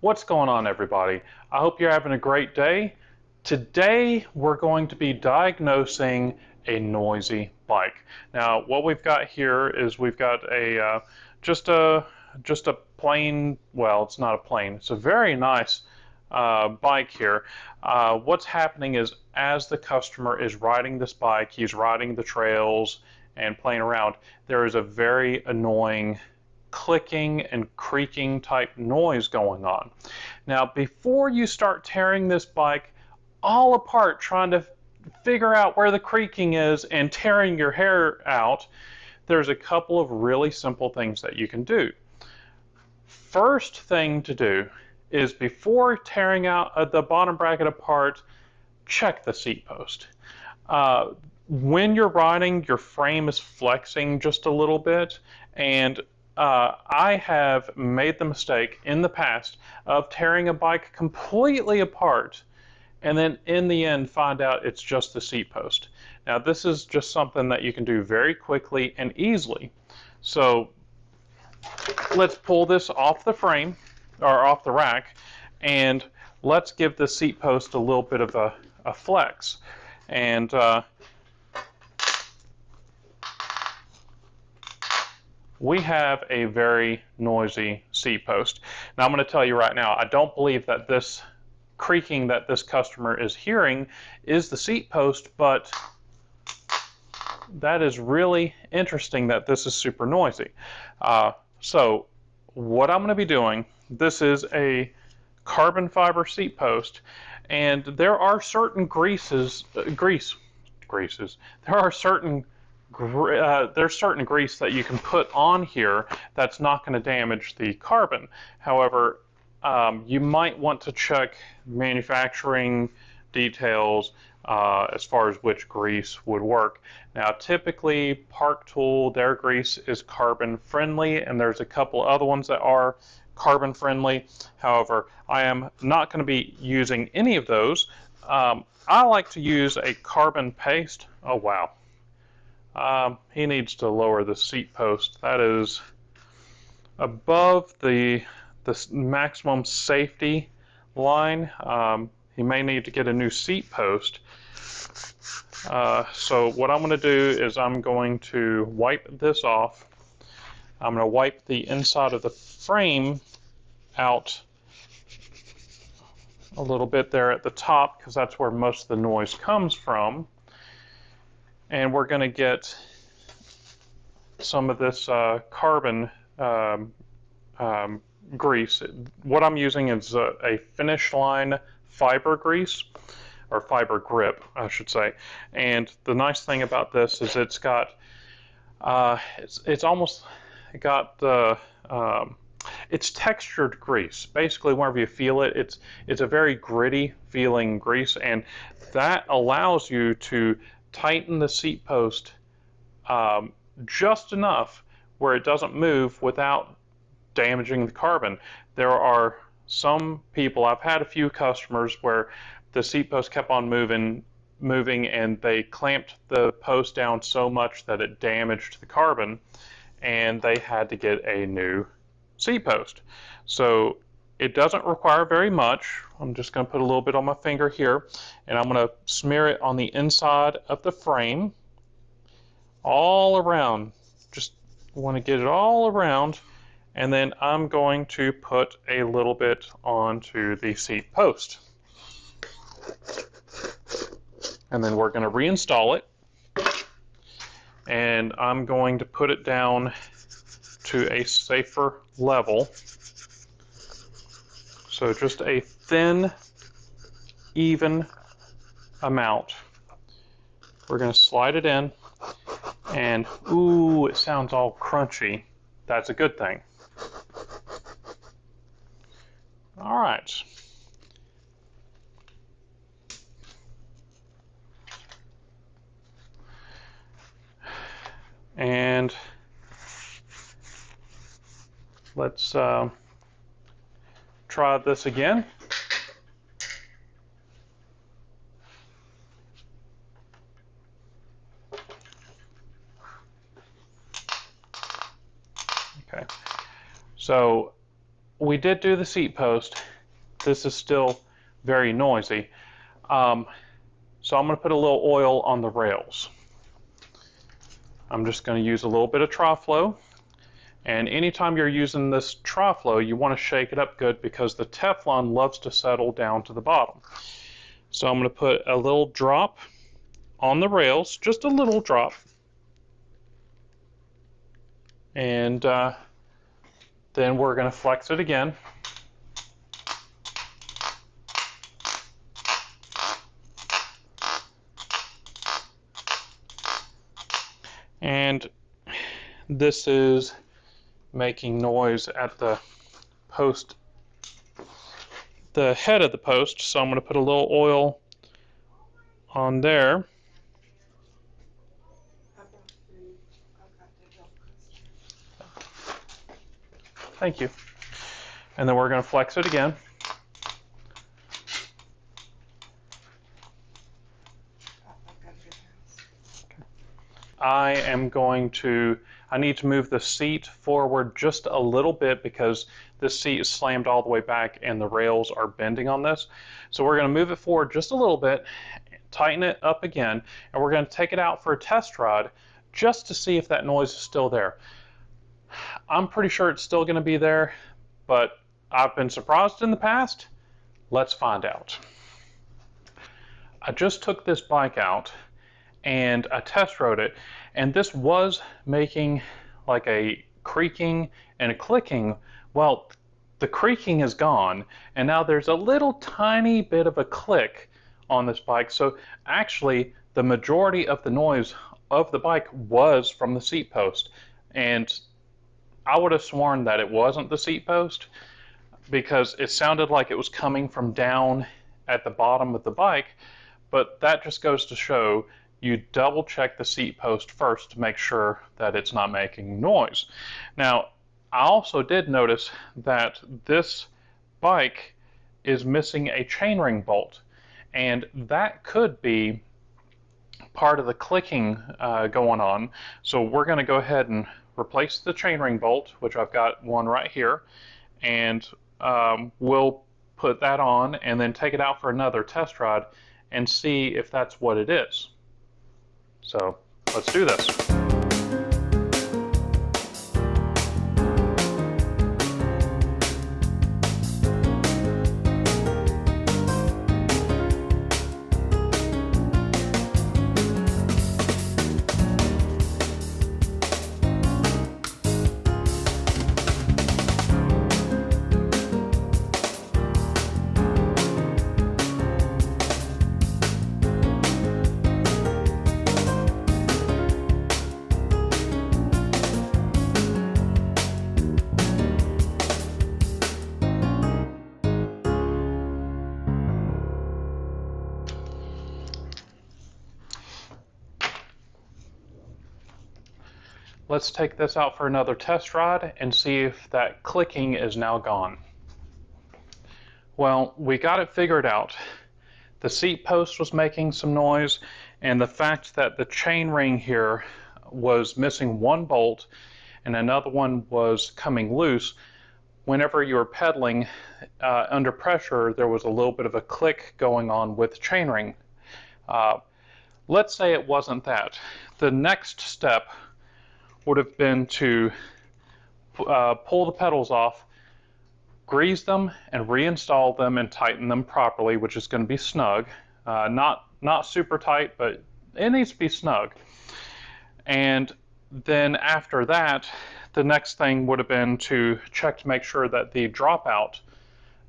What's going on, everybody? I hope you're having a great day. Today we're going to be diagnosing a noisy bike. Now what we've got here is we've got a just a plain, well, it's not a plane, it's a very nice bike here. What's happening is as the customer is riding this bike, he's riding the trails and playing around, there is a very annoying clicking and creaking type noise going on. Now before you start tearing this bike all apart trying to figure out where the creaking is and tearing your hair out, there's a couple of really simple things that you can do. First thing to do is before tearing out the bottom bracket apart, check the seat post. When you're riding, your frame is flexing just a little bit, and I have made the mistake in the past of tearing a bike completely apart and then in the end find out it's just the seat post. Now this is just something that you can do very quickly and easily. So let's pull this off the frame or off the rack, and let's give the seat post a little bit of a flex. And we have a very noisy seat post. Now I'm going to tell you right now, I don't believe that this creaking that this customer is hearing is the seat post, but that is really interesting that this is super noisy. So what I'm going to be doing, this is a carbon fiber seat post, and there are certain greases, there are certain there's certain grease that you can put on here that's not going to damage the carbon. However, you might want to check manufacturing details as far as which grease would work. Now typically Park Tool, their grease is carbon friendly, and there's a couple other ones that are carbon friendly. However, I am not going to be using any of those. I like to use a carbon paste. Oh wow. He needs to lower the seat post. That is above the maximum safety line. He may need to get a new seat post. So what I'm going to do is I'm going to wipe this off. I'm going to wipe the inside of the frame out a little bit there at the top, because that's where most of the noise comes from. And we're going to get some of this carbon grease. What I'm using is a finish line fiber grease, or fiber grip, I should say. And the nice thing about this is it's got, it's almost got the, it's textured grease. Basically, whenever you feel it, it's a very gritty feeling grease, and that allows you to tighten the seat post just enough where it doesn't move without damaging the carbon. There are some people, I've had a few customers where the seat post kept on moving and they clamped the post down so much that it damaged the carbon, and they had to get a new seat post. So it doesn't require very much. I'm just going to put a little bit on my finger here, and I'm going to smear it on the inside of the frame all around. Just want to get it all around, and then I'm going to put a little bit onto the seat post. And then we're going to reinstall it, and I'm going to put it down to a safer level. So just a thin, even amount. We're going to slide it in, and ooh, it sounds all crunchy. That's a good thing. All right. And let's try this again. Okay, so we did do the seat post, this is still very noisy. So I'm going to put a little oil on the rails. I'm just going to use a little bit of Troflow. And anytime you're using this Troflow, you want to shake it up good because the Teflon loves to settle down to the bottom. So I'm going to put a little drop on the rails, just a little drop. And then we're going to flex it again. And this is making noise at the post, the head of the post. So I'm going to put a little oil on there. Thank you. And then we're going to flex it again. I need to move the seat forward just a little bit because this seat is slammed all the way back and the rails are bending on this. So we're going to move it forward just a little bit, tighten it up again, and we're going to take it out for a test ride just to see if that noise is still there. I'm pretty sure it's still going to be there, but I've been surprised in the past. Let's find out. I just took this bike out and I test rode it, and this was making like a creaking and a clicking. Well, the creaking is gone, and now there's a little tiny bit of a click on this bike. So actually, the majority of the noise of the bike was from the seat post, and I would have sworn that it wasn't the seat post because it sounded like it was coming from down at the bottom of the bike, but that just goes to show you double check the seat post first to make sure that it's not making noise. Now, I also did notice that this bike is missing a chainring bolt, and that could be part of the clicking going on. So we're going to go ahead and replace the chainring bolt, which I've got one right here, and we'll put that on and then take it out for another test ride and see if that's what it is. So let's do this. Let's take this out for another test ride and see if that clicking is now gone. Well, we got it figured out. The seat post was making some noise, and the fact that the chain ring here was missing one bolt and another one was coming loose. Whenever you were pedaling under pressure, there was a little bit of a click going on with the chain ring. Let's say it wasn't that. The next step would have been to pull the pedals off, grease them, and reinstall them and tighten them properly, which is going to be snug. Not super tight, but it needs to be snug. And then after that, the next thing would have been to check to make sure that the dropout,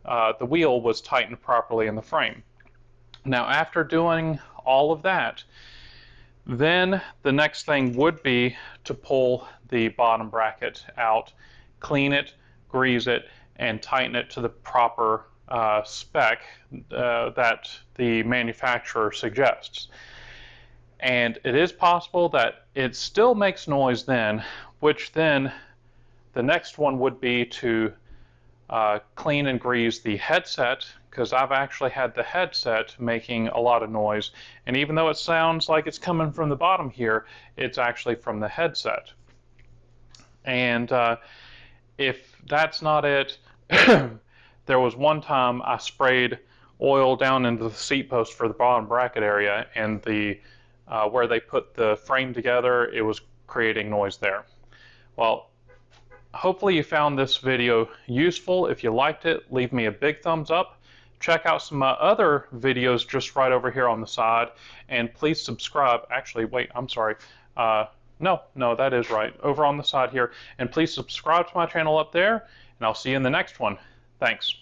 the wheel was tightened properly in the frame. Now, after doing all of that, then the next thing would be to pull the bottom bracket out, clean it, grease it, and tighten it to the proper spec that the manufacturer suggests. And it is possible that it still makes noise then, which then the next one would be to clean and grease the headset, because I've actually had the headset making a lot of noise, and even though it sounds like it's coming from the bottom here, it's actually from the headset. And if that's not it, there was one time I sprayed oil down into the seat post for the bottom bracket area, and the where they put the frame together, it was creating noise there. Well, hopefully you found this video useful. If you liked it, leave me a big thumbs up. Check out some other videos just right over here on the side, and please subscribe. Actually, wait, I'm sorry. No, that is right. Over on the side here, and please subscribe to my channel up there, and I'll see you in the next one. Thanks.